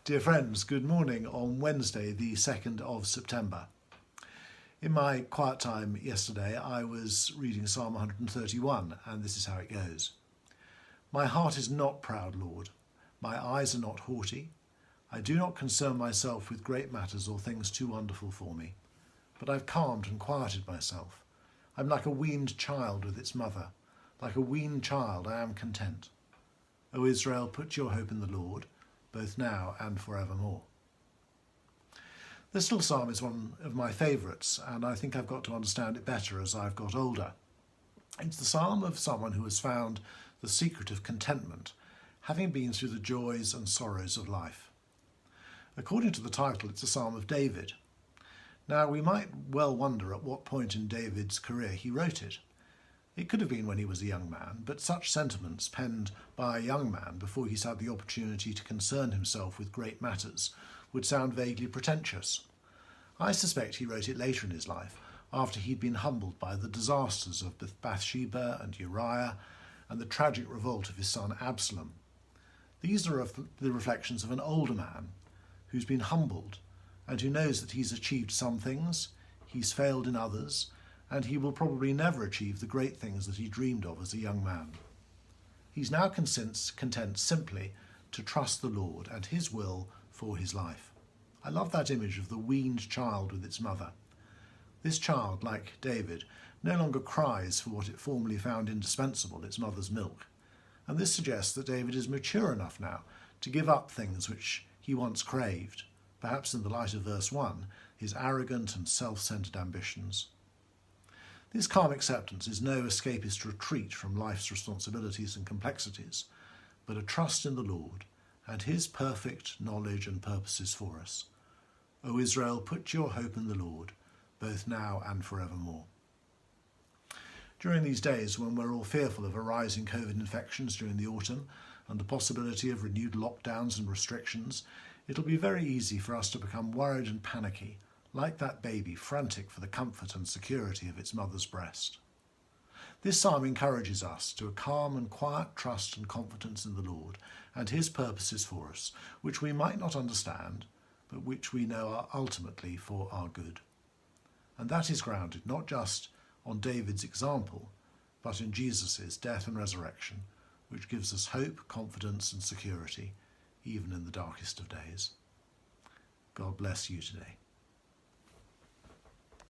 Dear friends, good morning on Wednesday, the 2nd of September. In my quiet time yesterday, I was reading Psalm 131, and this is how it goes. My heart is not proud, Lord. My eyes are not haughty. I do not concern myself with great matters or things too wonderful for me. But I've calmed and quieted myself. I'm like a weaned child with its mother. Like a weaned child, I am content. O Israel, put your hope in the Lord, both now and forevermore. This little psalm is one of my favourites, and I think I've got to understand it better as I've got older. It's the psalm of someone who has found the secret of contentment, having been through the joys and sorrows of life. According to the title, it's a psalm of David. Now, we might well wonder at what point in David's career he wrote it. It could have been when he was a young man, but such sentiments penned by a young man before he's had the opportunity to concern himself with great matters would sound vaguely pretentious. I suspect he wrote it later in his life, after he'd been humbled by the disasters of Bathsheba and Uriah and the tragic revolt of his son Absalom. These are the reflections of an older man who's been humbled and who knows that he's achieved some things, he's failed in others, and he will probably never achieve the great things that he dreamed of as a young man. He's now content simply to trust the Lord and his will for his life. I love that image of the weaned child with its mother. This child, like David, no longer cries for what it formerly found indispensable, its mother's milk. And this suggests that David is mature enough now to give up things which he once craved, perhaps in the light of verse 1, his arrogant and self-centered ambitions. This calm acceptance is no escapist retreat from life's responsibilities and complexities, but a trust in the Lord and his perfect knowledge and purposes for us. O Israel, put your hope in the Lord, both now and forevermore. During these days when we're all fearful of a rise in COVID infections during the autumn and the possibility of renewed lockdowns and restrictions, it'll be very easy for us to become worried and panicky, like that baby frantic for the comfort and security of its mother's breast. This psalm encourages us to a calm and quiet trust and confidence in the Lord and his purposes for us, which we might not understand, but which we know are ultimately for our good. And that is grounded not just on David's example, but in Jesus' death and resurrection, which gives us hope, confidence and security, even in the darkest of days. God bless you today.